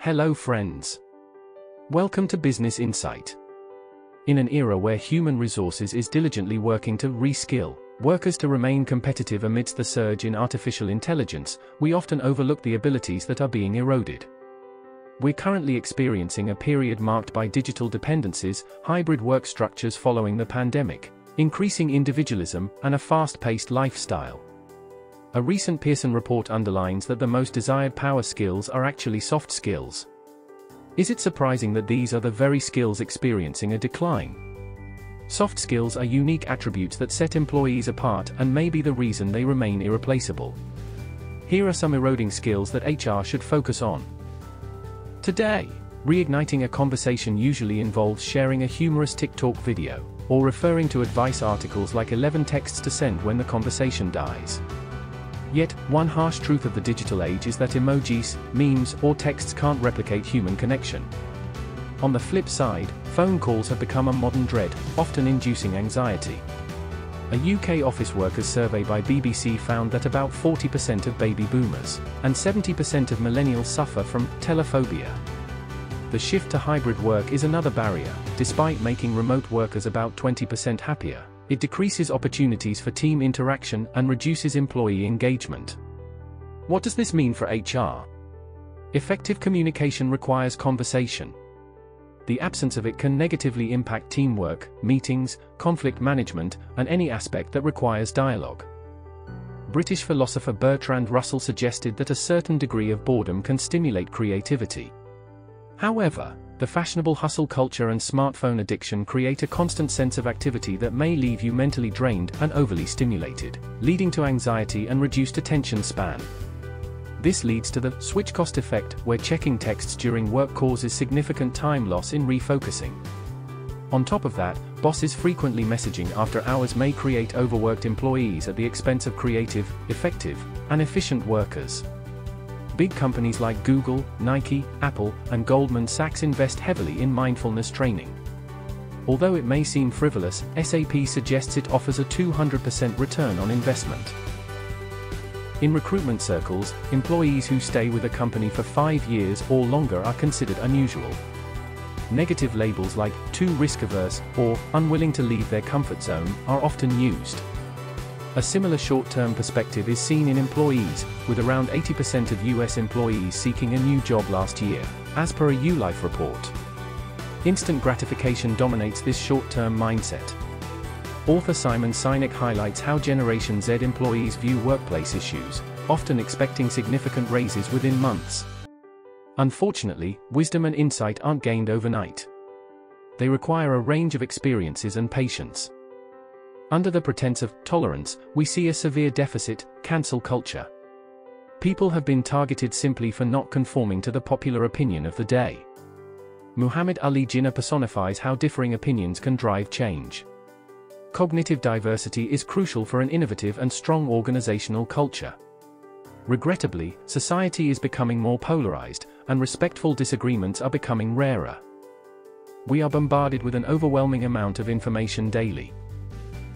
Hello friends. Welcome to Business Insight. In an era where human resources is diligently working to reskill workers to remain competitive amidst the surge in artificial intelligence, we often overlook the abilities that are being eroded. We're currently experiencing a period marked by digital dependencies, hybrid work structures following the pandemic, increasing individualism, and a fast-paced lifestyle. A recent Pearson report underlines that the most desired power skills are actually soft skills. Is it surprising that these are the very skills experiencing a decline? Soft skills are unique attributes that set employees apart and may be the reason they remain irreplaceable. Here are some eroding skills that HR should focus on. Today, reigniting a conversation usually involves sharing a humorous TikTok video, or referring to advice articles like 11 texts to send when the conversation dies. Yet, one harsh truth of the digital age is that emojis, memes, or texts can't replicate human connection. On the flip side, phone calls have become a modern dread, often inducing anxiety. A UK office workers survey by BBC found that about 40% of baby boomers and 70% of millennials suffer from telephobia. The shift to hybrid work is another barrier. Despite making remote workers about 20% happier, it decreases opportunities for team interaction and reduces employee engagement. What does this mean for HR? Effective communication requires conversation. The absence of it can negatively impact teamwork, meetings, conflict management, and any aspect that requires dialogue. British philosopher Bertrand Russell suggested that a certain degree of boredom can stimulate creativity. However, the fashionable hustle culture and smartphone addiction create a constant sense of activity that may leave you mentally drained and overly stimulated, leading to anxiety and reduced attention span. This leads to the switch cost effect, where checking texts during work causes significant time loss in refocusing. On top of that, bosses frequently messaging after hours may create overworked employees at the expense of creative, effective, and efficient workers. Big companies like Google, Nike, Apple, and Goldman Sachs invest heavily in mindfulness training. Although it may seem frivolous, SAP suggests it offers a 200% return on investment. In recruitment circles, employees who stay with a company for 5 years or longer are considered unusual. Negative labels like too risk-averse or unwilling to leave their comfort zone are often used. A similar short-term perspective is seen in employees, with around 80% of US employees seeking a new job last year, as per a YouLife report. Instant gratification dominates this short-term mindset. Author Simon Sinek highlights how Generation Z employees view workplace issues, often expecting significant raises within months. Unfortunately, wisdom and insight aren't gained overnight. They require a range of experiences and patience. Under the pretense of tolerance, we see a severe deficit, cancel culture. People have been targeted simply for not conforming to the popular opinion of the day. Muhammad Ali Jinnah personifies how differing opinions can drive change. Cognitive diversity is crucial for an innovative and strong organizational culture. Regrettably, society is becoming more polarized, and respectful disagreements are becoming rarer. We are bombarded with an overwhelming amount of information daily.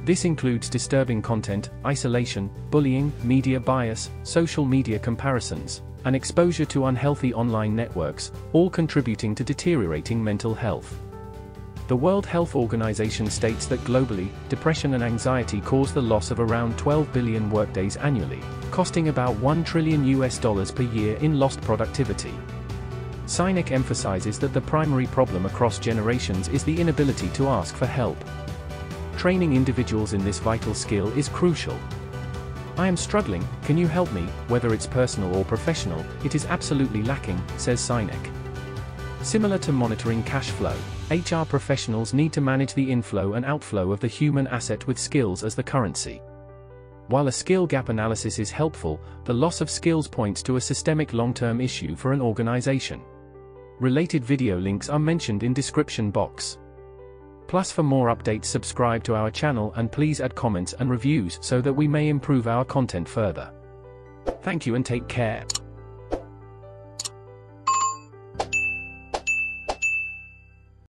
This includes disturbing content, isolation, bullying, media bias, social media comparisons, and exposure to unhealthy online networks, all contributing to deteriorating mental health. The World Health Organization states that globally, depression and anxiety cause the loss of around 12 billion workdays annually, costing about $1 trillion per year in lost productivity. Sinek emphasizes that the primary problem across generations is the inability to ask for help. Training individuals in this vital skill is crucial. I am struggling, can you help me? Whether it's personal or professional, it is absolutely lacking, says Sinek. Similar to monitoring cash flow, HR professionals need to manage the inflow and outflow of the human asset with skills as the currency. While a skill gap analysis is helpful, the loss of skills points to a systemic long-term issue for an organization. Related video links are mentioned in description box. Plus, for more updates, subscribe to our channel and please add comments and reviews so that we may improve our content further. Thank you and take care.